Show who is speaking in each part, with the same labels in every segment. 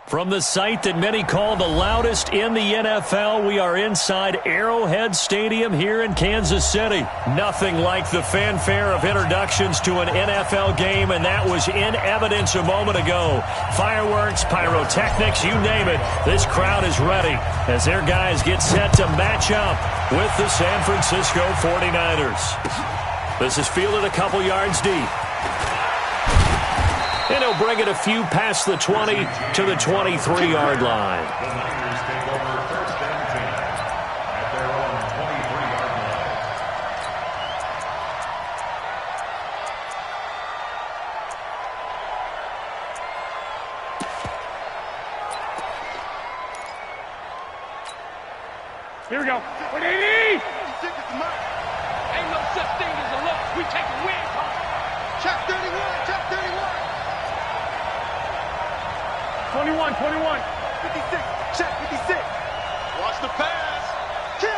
Speaker 1: From the site that many call the loudest in the NFL, we are inside Arrowhead Stadium here in Kansas City. Nothing like the fanfare of introductions to an NFL game, and that was in evidence a moment ago. Fireworks, pyrotechnics, you name it. This crowd is ready as their guys get set to match up with the San Francisco 49ers. This is fielded a couple yards deep. And he'll bring it a few past the 20 to the 23-yard line.
Speaker 2: Here we go. What do you need? Ain't no such thing as a look. We take a win. Check 31. Check 31. 21. 56. Check 56. Watch the pass. Kill.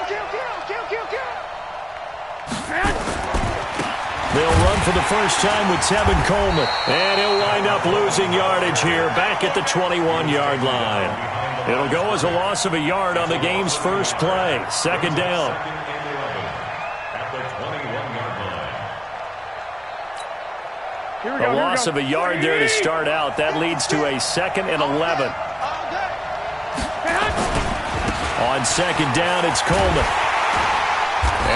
Speaker 1: They'll run for the first time with Tevin Coleman. And he'll wind up losing yardage here back at the 21-yard line. It'll go as a loss of a yard on the game's first play. Second down. A loss of a yard there to start out. That leads to a 2nd and 11. On second down, it's Coleman.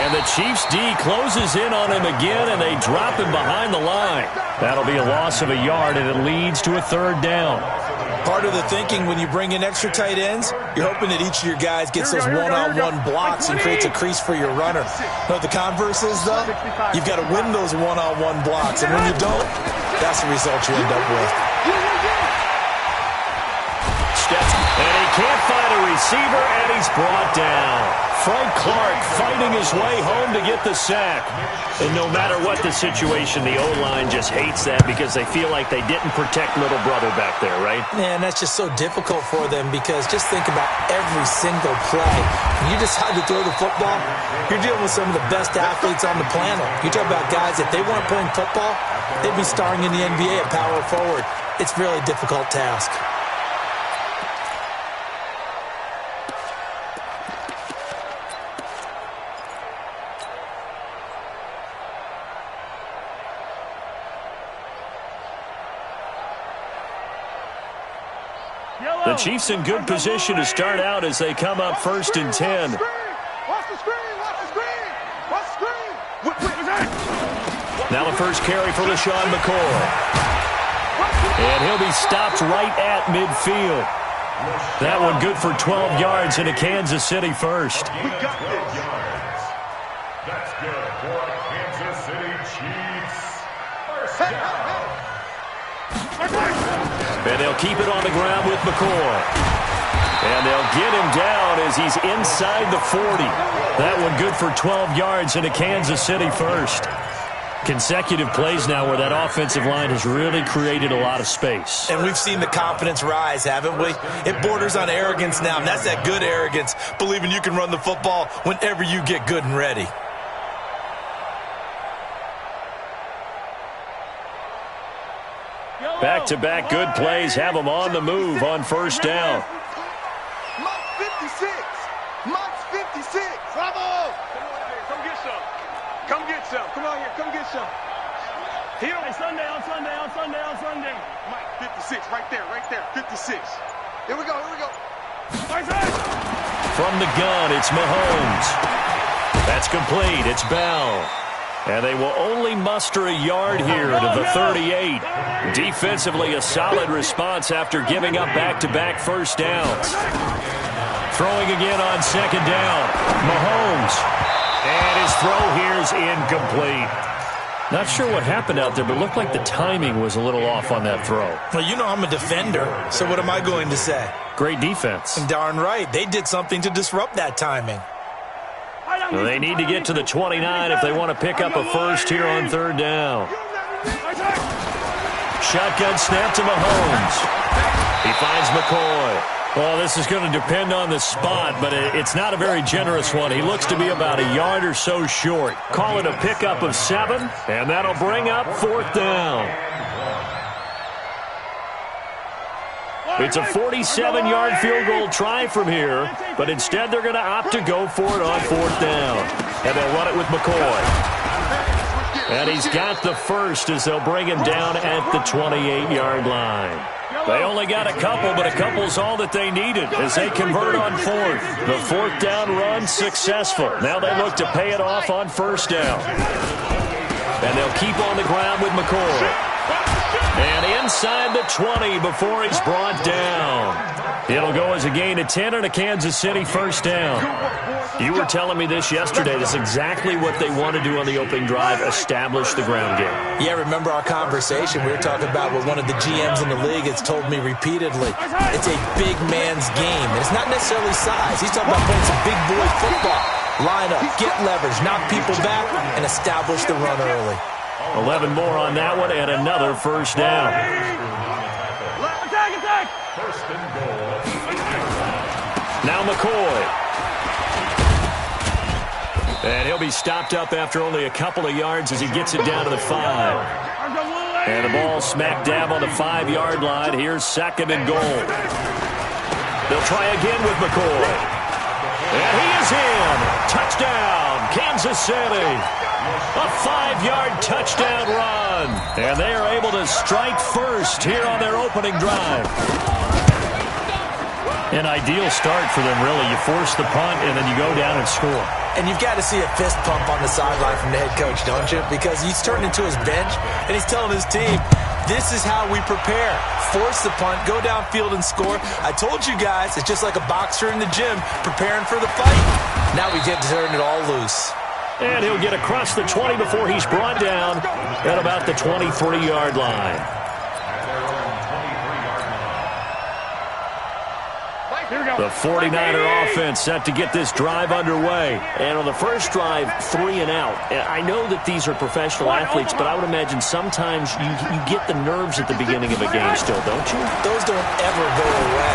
Speaker 1: And the Chiefs' D closes in on him again, and they drop him behind the line. That'll be a loss of a yard, and it leads to a 3rd down.
Speaker 3: Part of the thinking when you bring in extra tight ends, you're hoping that each of your guys gets those one-on-one blocks and creates a crease for your runner. No, the converse is, though, you've got to win those one-on-one blocks, and when you don't, that's the result you end up with.
Speaker 1: Steps, and he can't find a receiver, and he's brought down. Frank Clark fighting his way home to get the sack. And no matter what the situation, the O-line just hates that because they feel like they didn't protect little brother back there, right?
Speaker 3: Man, that's just so difficult for them because just think about every single play. When you decide to throw the football, you're dealing with some of the best athletes on the planet. You talk about guys, if they weren't playing football, they'd be starring in the NBA at power forward. It's a really difficult task.
Speaker 1: The Chiefs in good position to start out as they come up 1st and 10.
Speaker 2: Watch the screen.
Speaker 1: Now the first carry for LeSean McCoy. And he'll be stopped right at midfield. That one good for 12 yards and a Kansas City first.
Speaker 2: We got this.
Speaker 4: That's good for Kansas City Chiefs. First down.
Speaker 1: And they'll keep it on the ground with McCoy. And they'll get him down as he's inside the 40. That one good for 12 yards and a Kansas City first. Consecutive plays now where that offensive line has really created a lot of space.
Speaker 3: And we've seen the confidence rise, haven't we? It borders on arrogance now, and that's that good arrogance, believing you can run the football whenever you get good and ready.
Speaker 1: Back-to-back good plays have them on the move on first down.
Speaker 2: Mott's 56. Bravo. Come on here. Come get some. Come on here. Come get some. Hey, Sunday. Mike, 56. Right there. 56. Here we go.
Speaker 1: From the gun, it's Mahomes. That's complete. It's Bell. And they will only muster a yard here to the 38. Defensively, a solid response after giving up back-to-back first downs. Throwing again on second down. Mahomes. And his throw here is incomplete. Not sure what happened out there, but it looked like the timing was a little off on that throw.
Speaker 3: Well, you know I'm a defender, so what am I going to say?
Speaker 1: Great defense.
Speaker 3: And darn right, they did something to disrupt that timing.
Speaker 1: Well, they need to get to the 29 if they want to pick up a first here on third down. Shotgun snap to Mahomes. He finds McCoy. Well, this is going to depend on the spot, but it's not a very generous one. He looks to be about a yard or so short. Call it a pickup of 7, and that'll bring up fourth down. It's a 47-yard field goal try from here, but instead they're going to opt to go for it on 4th down. And they'll run it with McCoy. And he's got the first as they'll bring him down at the 28-yard line. They only got a couple, but a couple's all that they needed as they convert on 4th. The 4th down run successful. Now they look to pay it off on 1st down. And they'll keep on the ground with McCoy. And inside the 20 before he's brought down. It'll go as a gain of 10 and a Kansas City 1st down. You were telling me this yesterday. This is exactly what they want to do on the opening drive, establish the ground game.
Speaker 3: Yeah, remember our conversation? We were talking about what one of the GMs in the league has told me repeatedly. It's a big man's game. And it's not necessarily size. He's talking about playing some big boy football. Line up, get leverage, knock people back, and establish the run early.
Speaker 1: 11 more on that one and another 1st down.
Speaker 2: Attack!
Speaker 4: First and goal.
Speaker 1: Now McCoy. And he'll be stopped up after only a couple of yards as he gets it down to the 5. And the ball smack dab on the 5-yard line. Here's 2nd and goal. They'll try again with McCoy. And he is in. Touchdown, Kansas City. A 5-yard touchdown run. And they are able to strike first here on their opening drive. An ideal start for them, really. You force the punt, and then you go down and score.
Speaker 3: And you've got to see a fist pump on the sideline from the head coach, don't you? Because he's turned into his bench, and he's telling his team, this is how we prepare. Force the punt, go downfield and score. I told you guys, it's just like a boxer in the gym preparing for the fight. Now we get to turn it all loose.
Speaker 1: And he'll get across the 20 before he's brought down at about the 23-yard line. The 49er offense set to get this drive underway. And on the first drive, 3 and out. And I know that these are professional athletes, but I would imagine sometimes you get the nerves at the beginning of a game still, don't you?
Speaker 3: Those don't ever go away.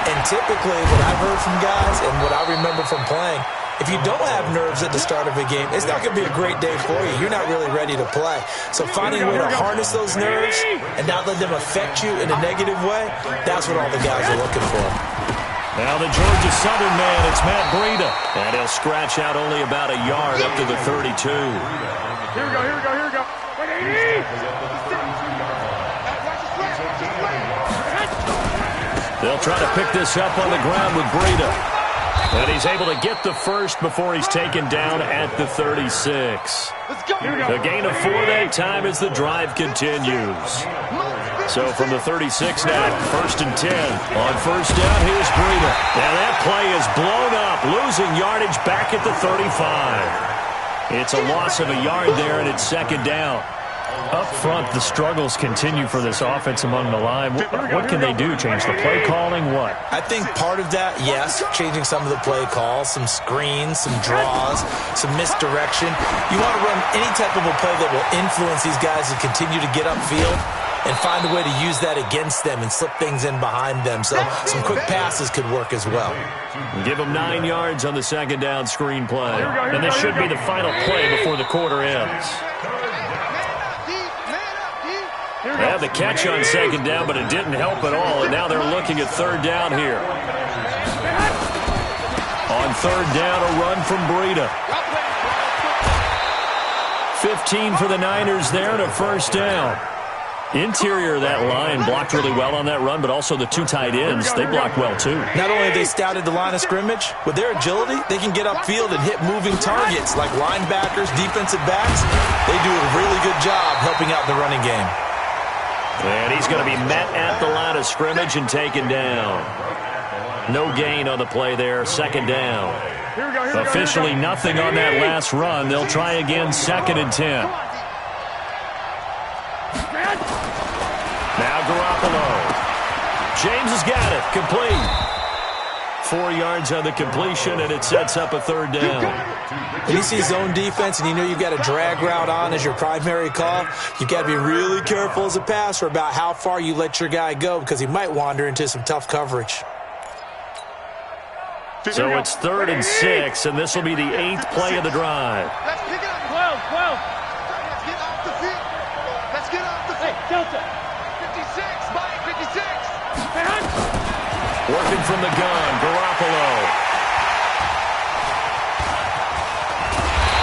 Speaker 3: And typically what I've heard from guys and what I remember from playing, if you don't have nerves at the start of a game, it's not going to be a great day for you. You're not really ready to play. So finding a way to harness those nerves and not let them affect you in a negative way, that's what all the guys are looking for.
Speaker 1: Now the Georgia Southern man, it's Matt Breida. And he'll scratch out only about a yard up to the 32.
Speaker 2: Here we go.
Speaker 1: They'll try to pick this up on the ground with Breida. And he's able to get the first before he's taken down at the 36. A gain of 4 that time as the drive continues. So from the 36 now, 1st and 10. On 1st down, here's Breida. And that play is blown up, losing yardage back at the 35. It's a loss of a yard there, and it's 2nd down. Up front, the struggles continue for this offense among the line. What can they do? Change the play calling? What?
Speaker 3: I think part of that, yes, changing some of the play calls, some screens, some draws, some misdirection. You want to run any type of a play that will influence these guys to continue to get upfield and find a way to use that against them and slip things in behind them. So some quick passes could work as well.
Speaker 1: Give them 9 yards on the 2nd down screen play. And this should be the final play before the quarter ends. They had the catch on 2nd down, but it didn't help at all. And now they're looking at 3rd down here. On 3rd down, a run from Breida. 15 for the Niners there and a 1st down. Interior of that line blocked really well on that run, but also the 2 tight ends, they blocked well too.
Speaker 3: Not only have they scouted the line of scrimmage, with their agility, they can get upfield and hit moving targets like linebackers, defensive backs. They do a really good job helping out the running game.
Speaker 1: And he's going to be met at the line of scrimmage and taken down. No gain on the play there, 2nd down. Officially nothing on that last run. They'll try again, 2nd and 10. Now Garoppolo. James has got it, complete. 4 yards on the completion, and it sets up a 3rd down.
Speaker 3: When you see zone defense and you know you've got a drag route on as your primary call, you've got to be really careful as a passer about how far you let your guy go because he might wander into some tough coverage.
Speaker 1: So it's 3rd and 6, and this will be the 8th play of the drive.
Speaker 2: Let's pick it up. 12. Let's get off the field. Let's get off the field. Hey, Delta. 56, Mike, 56.
Speaker 1: Working from the gun, Garoppolo.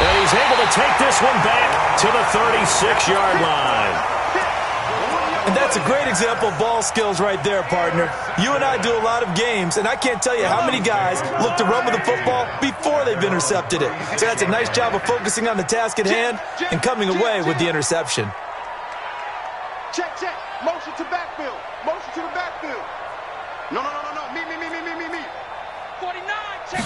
Speaker 1: And he's able to take this one back to the 36-yard line.
Speaker 3: And that's a great example of ball skills right there, partner. You and I do a lot of games, and I can't tell you how many guys look to run with the football before they've intercepted it. So that's a nice job of focusing on the task at hand and coming away with the interception.
Speaker 2: Check, check. Motion to backfield. Motion to the backfield. No. Me. 49. Check.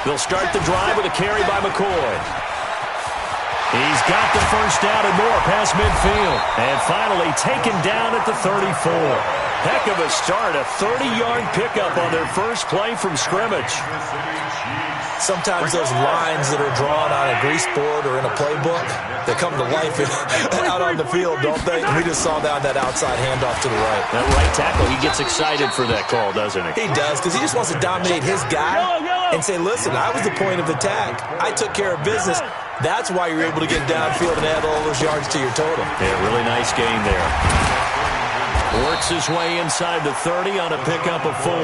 Speaker 1: They'll start the drive with a carry by McCoy. He's got the first down and more past midfield. And finally taken down at the 34. Heck of a start, a 30-yard pickup on their first play from scrimmage.
Speaker 3: Sometimes those lines that are drawn on a grease board or in a playbook, they come to life out on the field, don't they? And we just saw that outside handoff to the right.
Speaker 1: That right tackle, he gets excited for that call, doesn't he?
Speaker 3: He does, because he just wants to dominate his guy and say, listen, I was the point of attack. I took care of business. That's why you're able to get downfield and add all those yards to your total.
Speaker 1: Yeah, really nice game there. Works his way inside the 30 on a pickup of 4.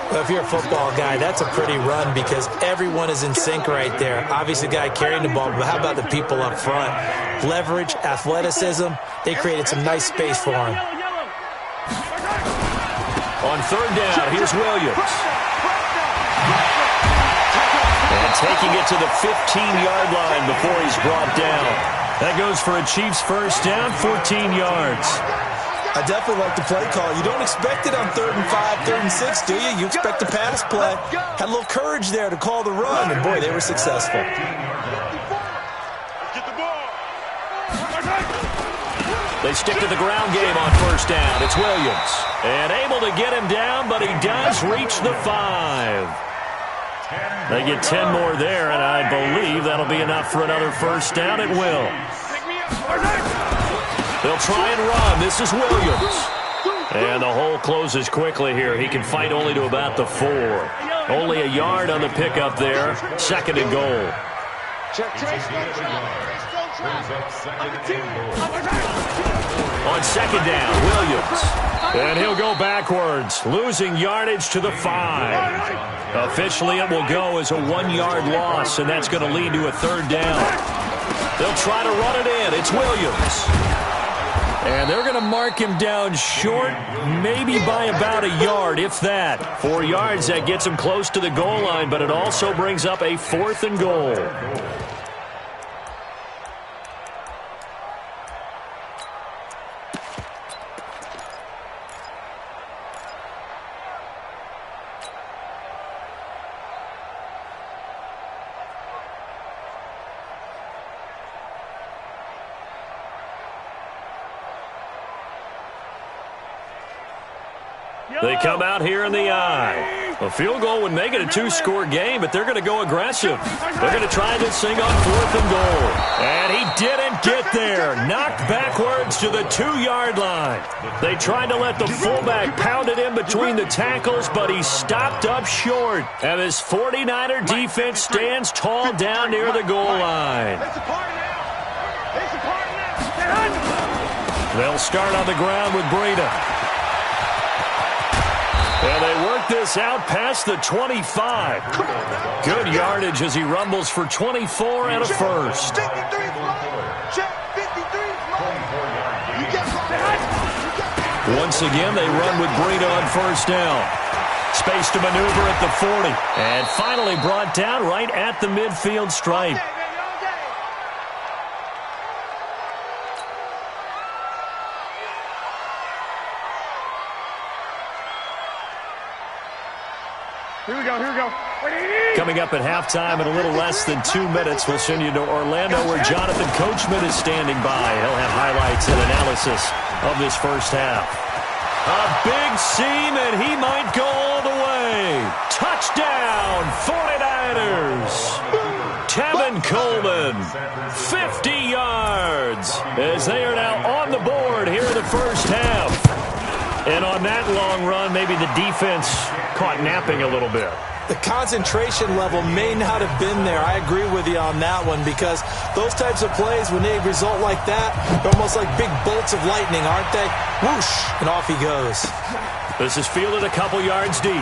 Speaker 3: Well, if you're a football guy, that's a pretty run because everyone is in sync right there. Obviously, the guy carrying the ball, but how about the people up front? Leverage, athleticism, they created some nice space for him.
Speaker 1: On third down, here's Williams. And taking it to the 15-yard line before he's brought down. That goes for a Chiefs first down, 14 yards.
Speaker 3: I definitely like the play call. You don't expect it on 3rd and 5, 3rd and 6, do you? You expect a pass play. Had a little courage there to call the run, and boy, they were successful.
Speaker 2: Get the ball.
Speaker 1: They stick to the ground game on first down. It's Williams. And able to get him down, but he does reach the 5. They get 10 more there, and I believe that'll be enough for another first down. It will. They'll try and run. This is Williams. And the hole closes quickly here. He can fight only to about the 4. Only a yard on the pickup there. 2nd and goal. On 2nd down, Williams. And he'll go backwards, losing yardage to the 5. Officially, it will go as a 1-yard loss, and that's going to lead to a 3rd down. They'll try to run it in. It's Williams. And they're going to mark him down short, maybe by about a yard, if that. 4 yards, that gets him close to the goal line, but it also brings up a 4th and goal. They come out here in the eye. A field goal would make it a 2-score game, but they're going to go aggressive. They're going to try this thing on 4th and goal. And he didn't get there. Knocked backwards to the 2-yard line. They tried to let the fullback pound it in between the tackles, but he stopped up short. And his 49er defense stands tall down near the goal line. They'll start on the ground with Breida. And they work this out past the 25. Good yardage as he rumbles for 24 and a first. Once again, they run with Breida on first down. Space to maneuver at the 40. And finally brought down right at the midfield stripe.
Speaker 2: Here we go.
Speaker 1: Coming up at halftime in a little less than 2 minutes, we'll send you to Orlando where Jonathan Coachman is standing by. He'll have highlights and analysis of this first half. A big seam, and he might go all the way. Touchdown, 49ers. Tevin Coleman, 50 yards, as they are now on the board here in the first half. And on that long run, maybe the defense caught napping a little bit.
Speaker 3: The concentration level may not have been there. I agree with you on that one because those types of plays, when they result like that, they're almost like big bolts of lightning, aren't they? Whoosh, and off he goes.
Speaker 1: This is fielded a couple yards deep.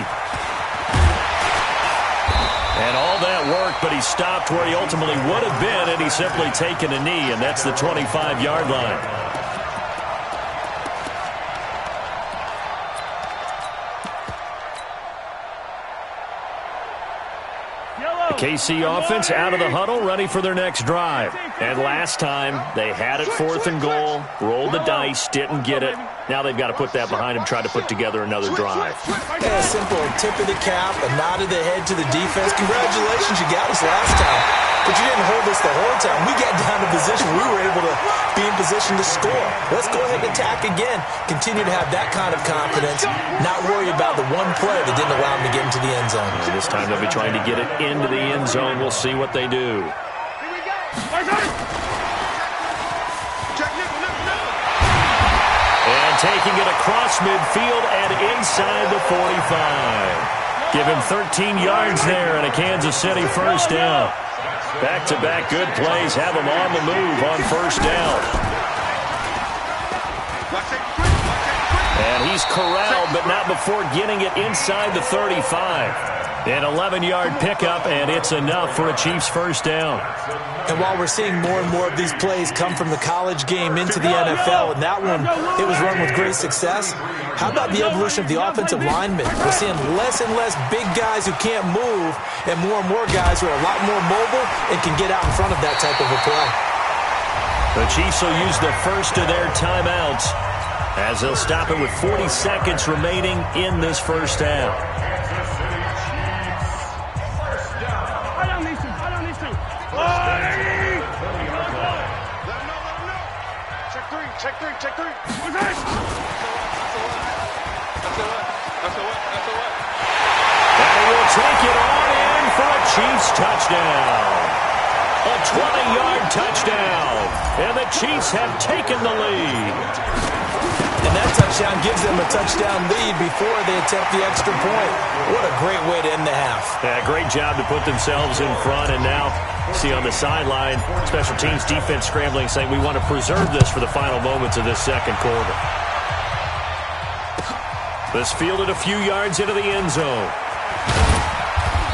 Speaker 1: And all that work, but he stopped where he ultimately would have been, and he's simply taken a knee, and that's the 25-yard line. KC offense out of the huddle, ready for their next drive. And last time, they had it 4th and goal, rolled the dice, didn't get it. Now they've got to put that behind them, try to put together another drive.
Speaker 3: Yeah, simple tip of the cap, a nod of the head to the defense. Congratulations, you got us last time. But you didn't hold us the whole time. We got down to position. We were able to be in position to score. Let's go ahead and attack again. Continue to have that kind of confidence. Not worry about the one play that didn't allow them to get into the end zone.
Speaker 1: And this time they'll be trying to get it into the end zone. We'll see what they do. And taking it across midfield and inside the 45. Give him 13 yards there and a Kansas City first down. Back-to-back good plays have him on the move on first down. And he's corralled, but not before getting it inside the 35. An 11-yard pickup, and it's enough for a Chiefs first down.
Speaker 3: And while we're seeing more and more of these plays come from the college game into the NFL, and that one, it was run with great success, how about the evolution of the offensive linemen? We're seeing less and less big guys who can't move, and more guys who are a lot more mobile and can get out in front of that type of a play.
Speaker 1: The Chiefs will use the first of their timeouts as they'll stop it with 40 seconds remaining in this first half.
Speaker 2: Check three.
Speaker 1: And he will take it on in for a Chiefs touchdown. A 20-yard touchdown. And the Chiefs have taken the lead.
Speaker 3: And that touchdown gives them a touchdown lead before they attempt the extra point. What a great way to end the half.
Speaker 1: Yeah, great job to put themselves in front. And now, see on the sideline, special teams defense scrambling, saying we want to preserve this for the final moments of this second quarter. This fielded a few yards into the end zone.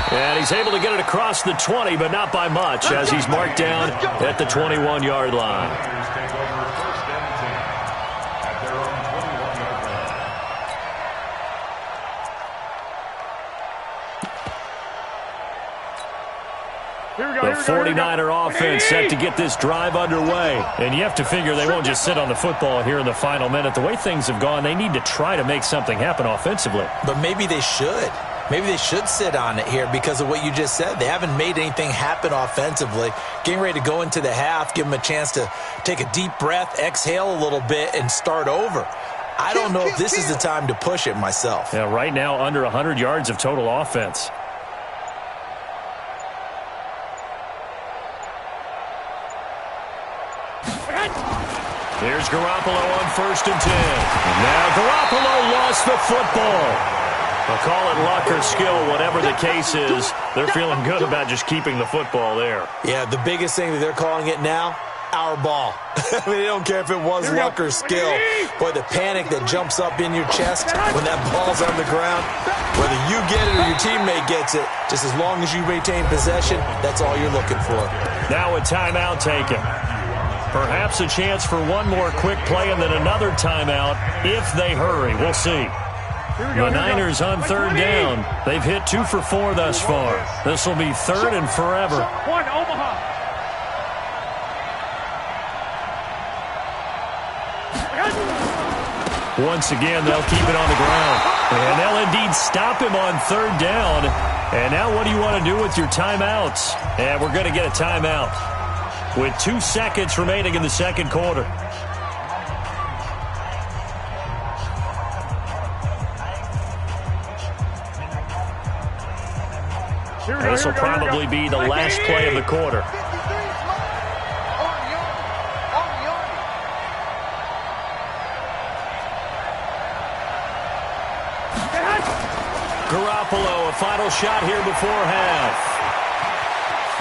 Speaker 1: And he's able to get it across the 20, but not by much, as he's marked down at the 21-yard line. The 49er offense set to get this drive underway. And you have to figure they won't just sit on the football here in the final minute. The way things have gone, they need to try to make something happen offensively.
Speaker 3: But maybe they should. Maybe they should sit on it here because of what you just said. They haven't made anything happen offensively. Getting ready to go into the half, give them a chance to take a deep breath, exhale a little bit, and start over. I don't know if this is the time to push it myself.
Speaker 1: Yeah, right now under 100 yards of total offense. Here's Garoppolo on 1st and 10. Now Garoppolo lost the football. I'll call it luck or skill, whatever the case is. They're feeling good about just keeping the football there.
Speaker 3: Yeah, the biggest thing that they're calling it now, our ball. I mean, they don't care if it was luck or skill. Boy, the panic that jumps up in your chest when that ball's on the ground, whether you get it or your teammate gets it, just as long as you maintain possession, that's all you're looking for.
Speaker 1: Now a timeout taken. Perhaps a chance for one more quick play and then another timeout if they hurry. We'll see. The Niners on 3rd down. They've hit 2 for 4 thus far. This will be 3rd and forever.
Speaker 2: One, Omaha.
Speaker 1: Once again, they'll keep it on the ground. And they'll indeed stop him on 3rd down. And now what do you want to do with your timeouts? And we're going to get a timeout with 2 seconds remaining in the second quarter. This will probably be the last play of the quarter. Garoppolo, a final shot here before half.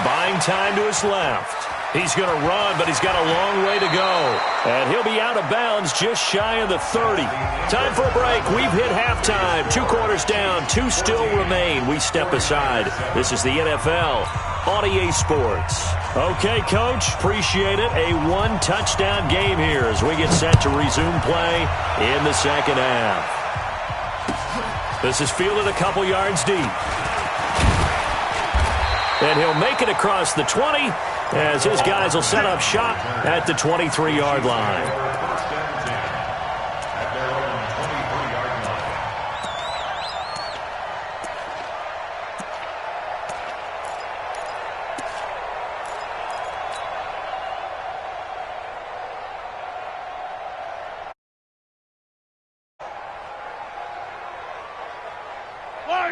Speaker 1: Buying time to his left. He's going to run, but he's got a long way to go. And he'll be out of bounds just shy of the 30. Time for a break. We've hit halftime. 2 quarters down. 2 still remain. We step aside. This is the NFL on EA Sports. Okay, Coach. Appreciate it. A 1-touchdown game here as we get set to resume play in the second half. This is fielded a couple yards deep. And he'll make it across the 20 as his guys will set up shop at the 23-yard line.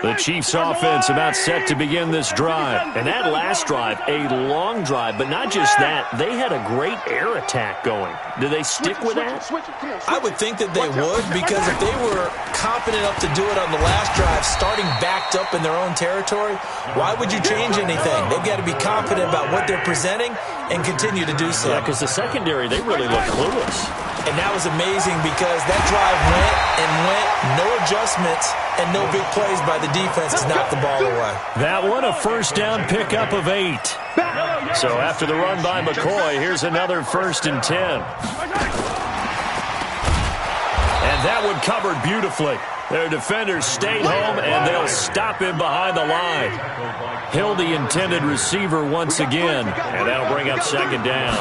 Speaker 1: The Chiefs offense about set to begin this drive. And that last drive, a long drive, but not just that. They had a great air attack going. Do they stick with that?
Speaker 3: I would think that they would, because if they were confident enough to do it on the last drive, starting backed up in their own territory, why would you change anything? They've got to be confident about what they're presenting and continue to do so.
Speaker 1: Yeah, because the secondary, they really look clueless.
Speaker 3: And that was amazing because that drive went and went, no adjustments, and no big plays by the defense to knock the ball away.
Speaker 1: That one, a first down pickup of 8. So after the run by McCoy, here's another 1st and 10. And that one covered beautifully. Their defenders stayed home, and they'll stop him behind the line. Hill, the intended receiver once again, and that'll bring up second down.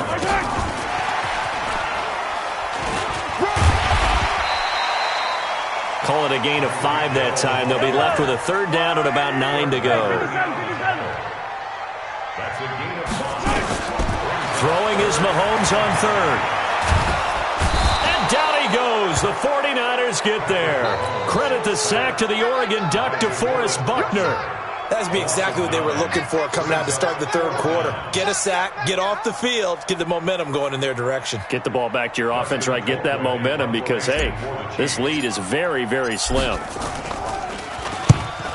Speaker 1: Call it a gain of 5 that time. They'll be left with a 3rd down and about 9 to go. Throwing is Mahomes on 3rd. And down he goes. The 49ers get there. Credit the sack to the Oregon Duck, DeForest Buckner.
Speaker 3: That would be exactly what they were looking for coming out to start the 3rd quarter. Get a sack, get off the field, get the momentum going in their direction.
Speaker 1: Get the ball back to your offense, right? Get that momentum because, hey, this lead is very, very slim.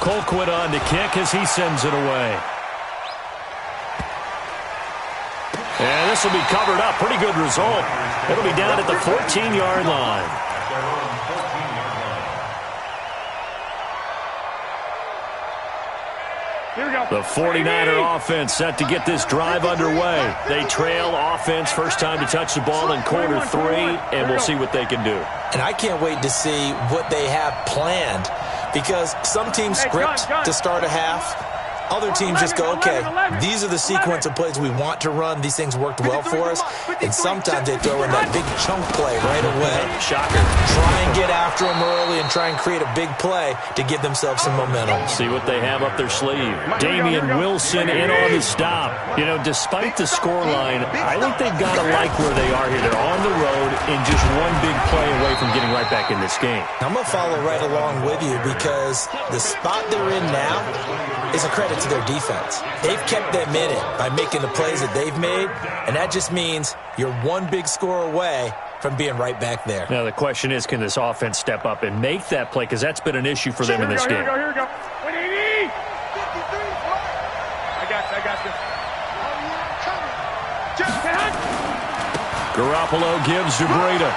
Speaker 1: Colquitt on to kick as he sends it away. And this will be covered up. Pretty good result. It'll be down at the 14-yard line. The 49er offense set to get this drive underway. They trail offense first time to touch the ball in quarter 3, and we'll see what they can do.
Speaker 3: And I can't wait to see what they have planned, because some teams script to start a half. Other teams just go, okay, these are the sequence of plays we want to run. These things worked well for us. And sometimes they throw in that big chunk play right away.
Speaker 1: Shocker.
Speaker 3: Try and get after them early and try and create a big play to give themselves some momentum.
Speaker 1: See what they have up their sleeve. Damian Wilson in on the stop. You know, despite the scoreline, I think they've got to like where they are here. They're on the road and just one big play away from getting right back in this game.
Speaker 3: I'm going to follow right along with you because the spot they're in now is a credit to their defense. They've kept them in it by making the plays that they've made, and that just means you're one big score away from being right back there.
Speaker 1: Now the question is, can this offense step up and make that play? Because that's been an issue for them in this game.
Speaker 2: Here we go. I got you.
Speaker 1: Garoppolo gives to Breida.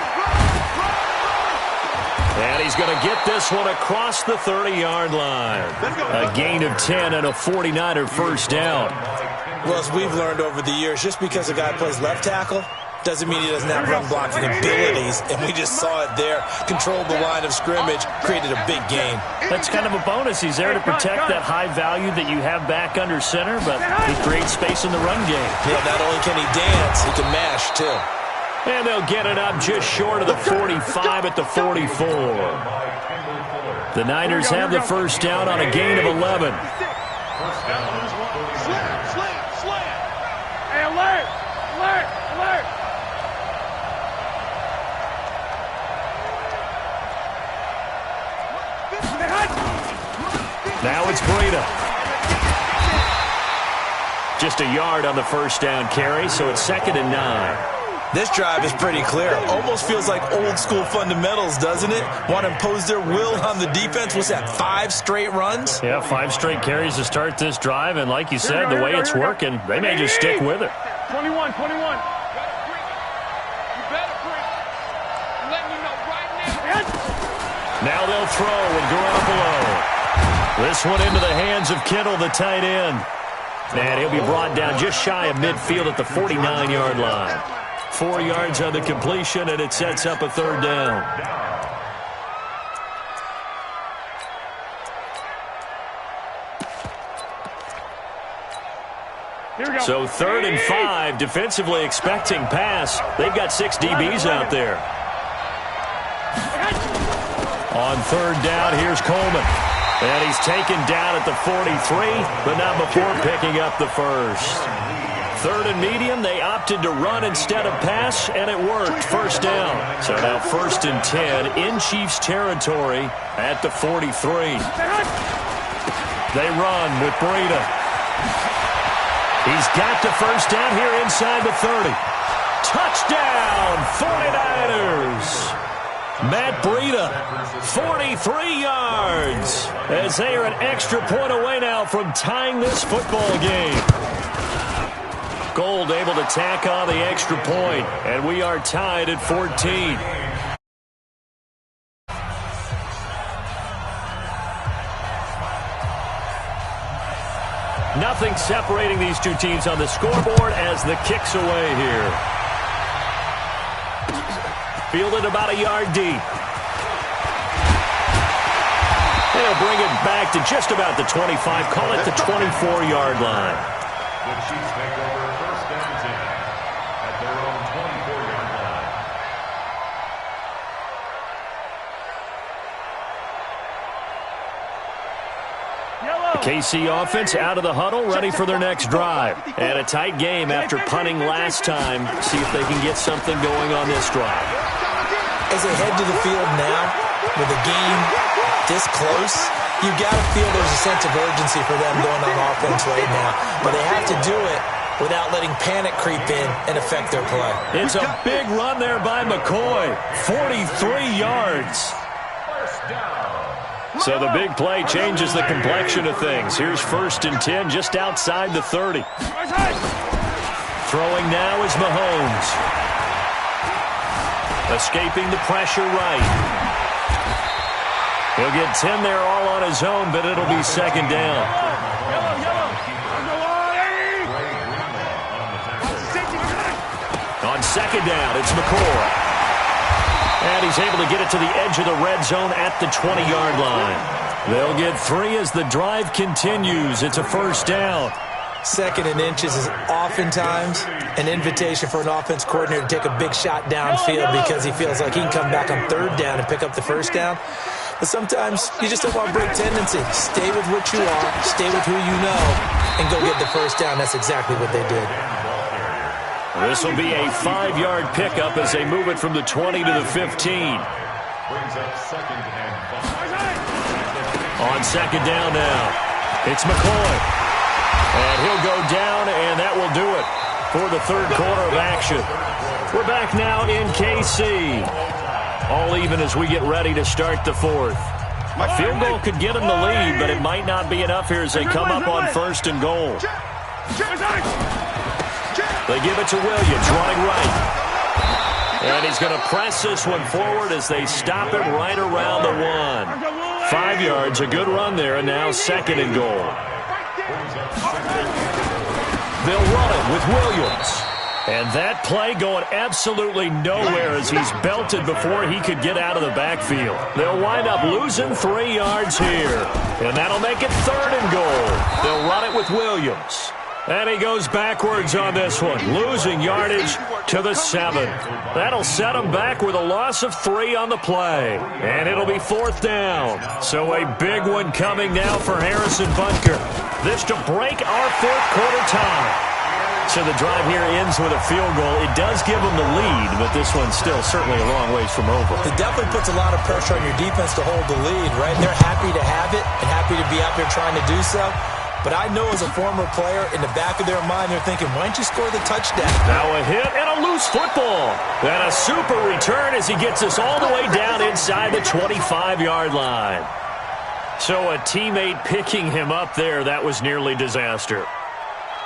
Speaker 1: And he's going to get this one across the 30-yard line. A gain of 10 and a 49er first down.
Speaker 3: Well, as we've learned over the years, just because a guy plays left tackle doesn't mean he doesn't have run blocking abilities. And we just saw it there. Controlled the line of scrimmage, created a big gain.
Speaker 1: That's kind of a bonus. He's there to protect that high value that you have back under center, but he creates space in the run game.
Speaker 3: Yeah, not only can he dance, he can mash, too.
Speaker 1: And they'll get it up just short of the 45 at the 44. The Niners have the first down on a gain of 11.
Speaker 2: Hey, alert!
Speaker 1: Now it's Breida. Just a yard on the first down carry, so it's 2nd and 9.
Speaker 3: This drive is pretty clear. Almost feels like old school fundamentals, doesn't it? Want to impose their will on the defense. What's that, 5 straight runs?
Speaker 1: Yeah, 5 straight carries to start this drive, and like you said, the way it's working, they may just stick with it.
Speaker 2: 21. You better bring. Let me know right now.
Speaker 1: Now they'll throw with Garoppolo. This one into the hands of Kittle, the tight end. And he'll be brought down just shy of midfield at the 49-yard line. 4 yards on the completion, and it sets up a third down. So 3rd and 5, defensively expecting pass. They've got 6 DBs out there. On 3rd down, here's Coleman. And he's taken down at the 43, but not before picking up the first. 3rd and medium, they opted to run instead of pass, and it worked. First down. So now 1st and 10 in Chiefs territory at the 43. They run with Breida. He's got the first down here inside the 30. Touchdown, 49ers. Matt Breida, 43 yards, as they are an extra point away now from tying this football game. Gold able to tack on the extra point, and we are tied at 14. Nothing separating these two teams on the scoreboard as the kick's away here. Fielded about a yard deep. They'll bring it back to just about the 25. Call it the 24-yard line.
Speaker 4: The Chiefs take over 1st and 10 at their own 24-yard line.
Speaker 1: KC offense out of the huddle, ready for their next drive. And a tight game after punting last time. See if they can get something going on this drive.
Speaker 3: As they head to the field now, with the game this close, you've got to feel there's a sense of urgency for them going on offense right now. But they have to do it without letting panic creep in and affect their play.
Speaker 1: It's a big run there by McCoy. 43 yards. So the big play changes the complexion of things. Here's 1st and 10 just outside the 30. Throwing now is Mahomes. Escaping the pressure right. He'll get 10 there all on his own, but it'll be 2nd down. On 2nd down, it's McCoy. And he's able to get it to the edge of the red zone at the 20-yard line. They'll get 3 as the drive continues. It's a 1st down.
Speaker 3: 2nd and inches is oftentimes an invitation for an offense coordinator to take a big shot downfield because he feels like he can come back on 3rd down and pick up the 1st down. But sometimes you just don't want to break tendency. Stay with what you are, stay with who you know, and go get the 1st down. That's exactly what they did.
Speaker 1: This will be a 5-yard pickup as they move it from the 20 to the 15.
Speaker 4: Brings up 2nd and 5.
Speaker 1: On 2nd down now, it's McCoy. And he'll go down, and that will do it for the 3rd quarter of action. We're back now in KC. All even as we get ready to start the 4th. A field goal could get them the lead, but it might not be enough here as they come up on 1st and goal. They give it to Williams, running right. And he's going to press this one forward as they stop it right around the 1. 5 yards, a good run there, and now 2nd and goal. They'll run it with Williams. And that play going absolutely nowhere as he's belted before he could get out of the backfield. They'll wind up losing 3 yards here. And that'll make it 3rd and goal. They'll run it with Williams. And he goes backwards on this one, losing yardage to the 7. That'll set him back with a loss of 3 on the play. And it'll be 4th down. So a big one coming now for Harrison Butker. This to break our 4th quarter tie. So the drive here ends with a field goal. It does give them the lead, but this one's still certainly a long ways from over.
Speaker 3: It definitely puts a lot of pressure on your defense to hold the lead, right? They're happy to have it and happy to be out there trying to do so. But I know as a former player, in the back of their mind, they're thinking, why don't you score the touchdown?
Speaker 1: Now a hit and a loose football. And a super return as he gets us all the way down inside the 25-yard line. So a teammate picking him up there, that was nearly disaster.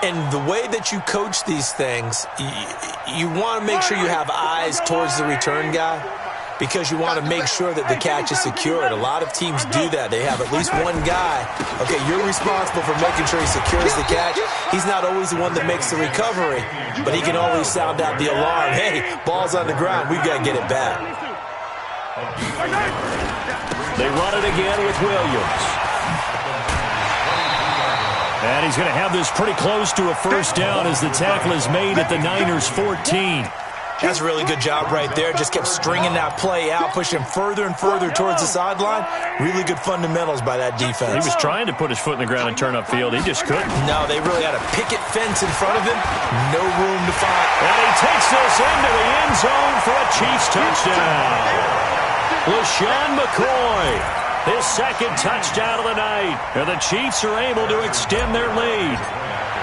Speaker 3: And the way that you coach these things, you want to make sure you have eyes towards the return guy because you want to make sure that the catch is secured. A lot of teams do that. They have at least one guy. Okay, you're responsible for making sure he secures the catch. He's not always the one that makes the recovery, but he can always sound out the alarm. Hey, ball's on the ground. We've got to get it back.
Speaker 1: They run it again with Williams. And he's going to have this pretty close to a first down as the tackle is made at the Niners' 14.
Speaker 3: That's a really good job right there. Just kept stringing that play out, pushing further and further towards the sideline. Really good fundamentals by that defense.
Speaker 1: He was trying to put his foot in the ground and turn upfield. He just couldn't.
Speaker 3: No, they really had a picket fence in front of him. No room to find.
Speaker 1: And he takes this into the end zone for a Chiefs touchdown. LeSean McCoy, his second touchdown of the night. And the Chiefs are able to extend their lead.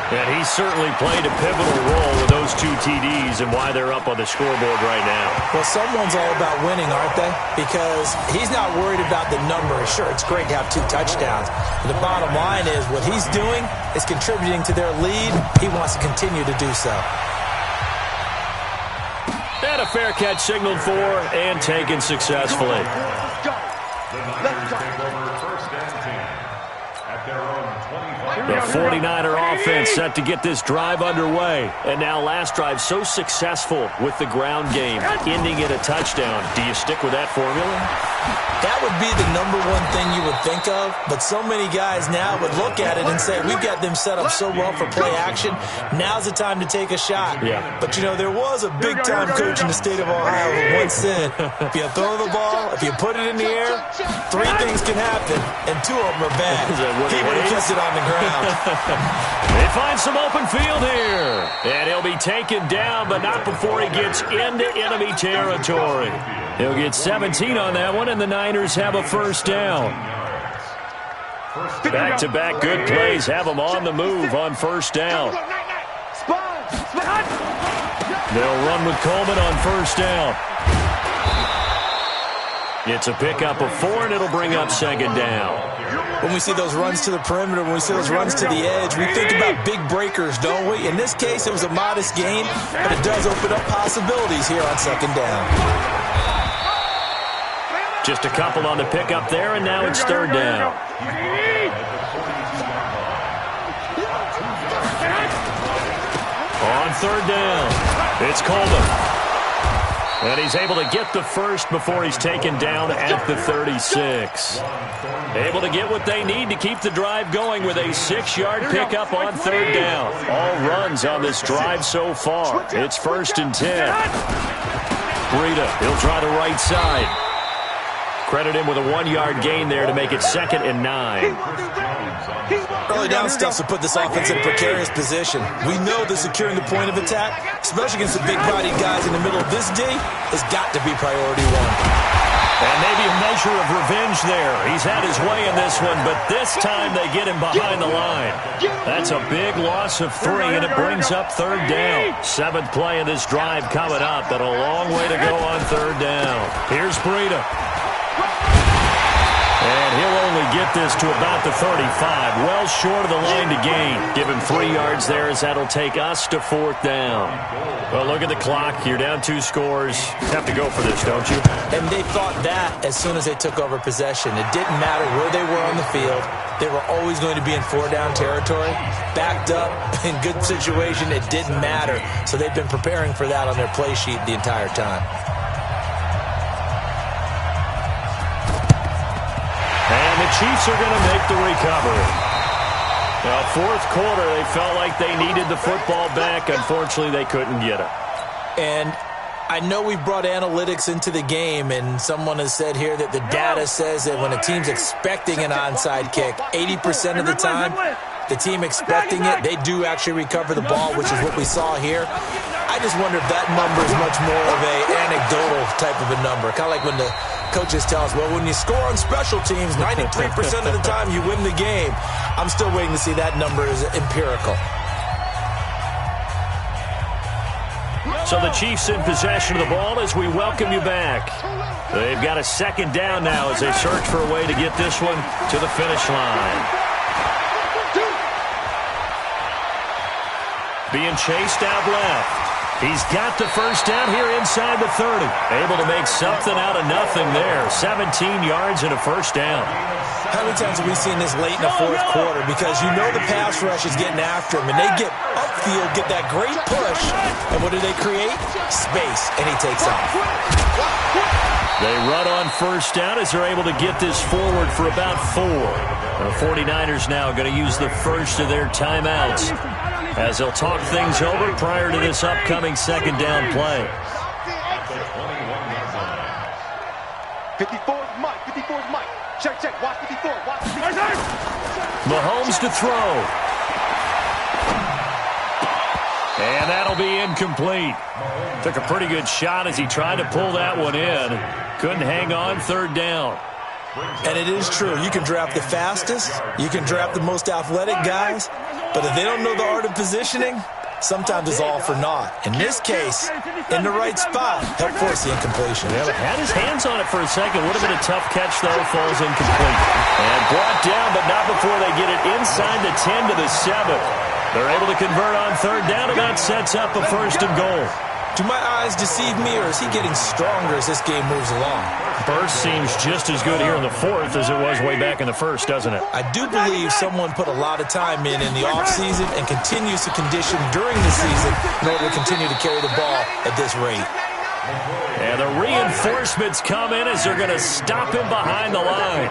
Speaker 1: And he certainly played a pivotal role with those 2 TDs and why they're up on the scoreboard right now.
Speaker 3: Well, someone's all about winning, aren't they? Because he's not worried about the numbers. Sure, it's great to have 2 touchdowns. But the bottom line is what he's doing is contributing to their lead. He wants to continue to do so.
Speaker 1: And a fair catch signaled for and taken successfully.
Speaker 4: Niners take over first and 10 at their own 25.
Speaker 1: The 49er offense set to get this drive underway. And now last drive so successful with the ground game, ending in a touchdown. Do you stick with that formula?
Speaker 3: That would be the #1 thing you would think of, but so many guys now would look at it and say, we've got them set up so well for play action, now's the time to take a shot.
Speaker 1: Yeah.
Speaker 3: But, you know, there was a big-time coach in the state of Ohio who once said, if you throw the ball, if you put it in the air, 3 things can happen, and 2 of them are bad. He would have kept it on the ground.
Speaker 1: They find some open field here. And he'll be taken down, but not before he gets into enemy territory. He'll get 17 on that one, and the Niners have a first down. Back-to-back good plays have them on the move on first down. They'll run with Coleman on first down. It's a pickup of 4, and it'll bring up second down.
Speaker 3: When we see those runs to the perimeter, when we see those runs to the edge, we think about big breakers, don't we? In this case, it was a modest gain, but it does open up possibilities here on second down.
Speaker 1: Just a couple on the pickup there, and now it's third down. On third down, it's Coleman. And he's able to get the first before he's taken down at the 36. Able to get what they need to keep the drive going with a 6-yard pickup on third down. All runs on this drive so far. It's first and 10. Breida, he'll try the right side. Credit him with a 1-yard gain there to make it second and 9.
Speaker 3: Early down stuff to put this offense in a precarious position. We know that securing the point of attack, especially against the big-bodied guys in the middle of this day, has got to be priority 1.
Speaker 1: And maybe a measure of revenge there. He's had his way in this one, but this time they get him behind the line. That's a big loss of 3, and it brings up third down. 7th play of this drive coming up, but a long way to go on third down. Here's Breida. And he'll only get this to about the 35, well short of the line to gain. Give him 3 yards there as that'll take us to 4th down. Well, look at the clock. You're down 2 scores. Have to go for this, don't you?
Speaker 3: And they thought that as soon as they took over possession. It didn't matter where they were on the field. They were always going to be in 4-down territory. Backed up, in good situation, it didn't matter. So they've been preparing for that on their play sheet the entire time.
Speaker 1: And the Chiefs are going to make the recovery. Now, 4th quarter, they felt like they needed the football back. Unfortunately, they couldn't get it.
Speaker 3: And I know we brought analytics into the game, and someone has said here that the data says that when a team's expecting an onside kick, 80% of the time, the team expecting it, they do actually recover the ball, which is what we saw here. I just wonder if that number is much more of a anecdotal type of a number. Kind of like when the coaches tell us, well, when you score on special teams, 93% of the time you win the game. I'm still waiting to see that number is empirical.
Speaker 1: So the Chiefs in possession of the ball as we welcome you back. They've got a second down now as they search for a way to get this one to the finish line. being chased out left. He's got the first down here inside the 30. Able to make something out of nothing there. 17 yards and a first down.
Speaker 3: How many times have we seen this late in the fourth quarter? Because you know the pass rush is getting after him, and they get upfield, get that great push, and what do they create? Space, and he takes off.
Speaker 1: They run on first down as they're able to get this forward for about 4. The 49ers now going to use the first of their timeouts as they'll talk things over prior to this upcoming second down play.
Speaker 2: 54 is Mike. 54 is Mike. Check. Watch 54. Watch 54.
Speaker 1: Mahomes to throw. And that'll be incomplete. Took a pretty good shot as he tried to pull that one in. Couldn't hang on third down.
Speaker 3: And it is true. You can draft the fastest. You can draft the most athletic guys. But if they don't know the art of positioning, sometimes it's all for naught. In this case, in the right spot, help force the incompletion.
Speaker 1: Yeah, had his hands on it for a second. Would have been a tough catch, though. Falls incomplete. And brought down, but not before they get it inside the 10 to the 7. They're able to convert on third down, and that sets up a first and goal.
Speaker 3: Do my eyes deceive me, or is he getting stronger as this game moves along?
Speaker 1: Burst seems just as good here in the fourth as it was way back in the first, doesn't it?
Speaker 3: I do believe someone put a lot of time in the offseason and continues to condition during the season in order to continue to carry the ball at this rate.
Speaker 1: And the reinforcements come in as they're going to stop him behind the line.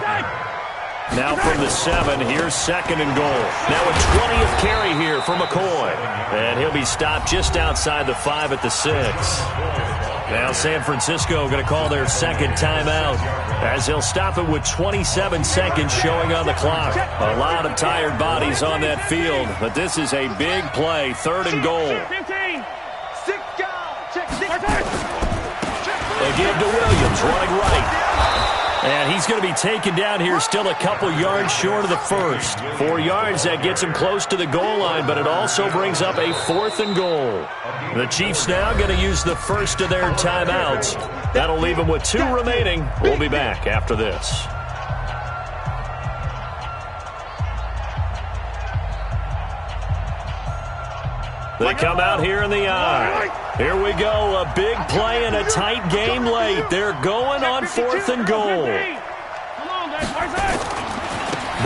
Speaker 1: Now from the 7, here's second and goal. Now a 20th carry here for McCoy. And he'll be stopped just outside the 5 at the 6. Now San Francisco going to call their second timeout as they'll stop it with 27 seconds showing on the clock. A lot of tired bodies on that field, but this is a big play, third and goal.
Speaker 2: 15. 6 guys. Check 6.
Speaker 1: They give to Williams, running right. And he's going to be taken down here still a couple yards short of the first. 4 yards, that gets him close to the goal line, but it also brings up a fourth and goal. The Chiefs now going to use the first of their timeouts. That'll leave them with 2 remaining. We'll be back after this. They come out here in the eye. Here we go, a big play in a tight game late. They're going on fourth and goal. They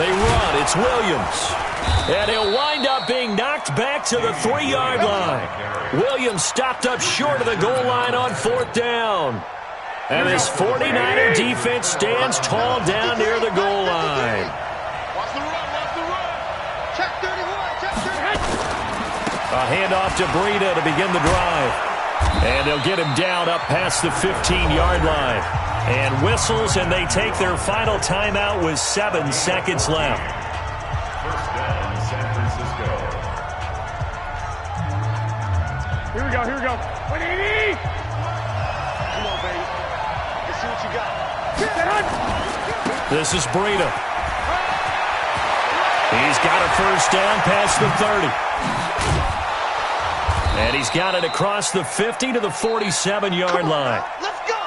Speaker 1: run, it's Williams. And he'll wind up being knocked back to the 3-yard line. Williams stopped up short of the goal line on fourth down. And this 49er defense stands tall down near the goal line.
Speaker 2: Watch the run. Check 31.
Speaker 1: A handoff to Breida to begin the drive. And they'll get him down up past the 15-yard line. And whistles, and they take their final timeout with 7 seconds left.
Speaker 4: First down, San Francisco.
Speaker 2: Here we go. 180. Come on, baby. Let's see what you got.
Speaker 1: This is Breida. He's got a first down past the 30. And he's got it across the 50 to the 47-yard line.
Speaker 2: Let's go.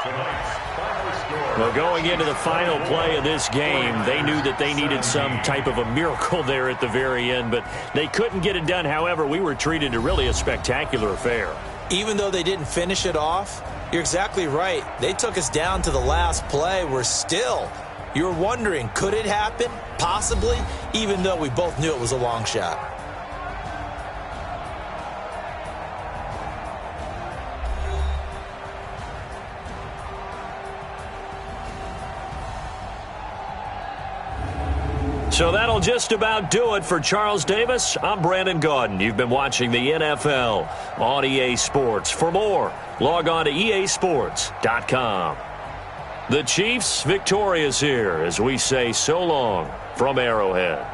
Speaker 1: Well, going into the final play of this game, they knew that they needed some type of a miracle there at the very end, but they couldn't get it done. However, we were treated to really a spectacular affair.
Speaker 3: Even though they didn't finish it off, you're exactly right. They took us down to the last play. You're wondering, could it happen? Possibly, even though we both knew it was a long shot.
Speaker 1: So that'll just about do it for Charles Davis. I'm Brandon Gaudin. You've been watching the NFL on EA Sports. For more, log on to easports.com. The Chiefs victorious here as we say so long from Arrowhead.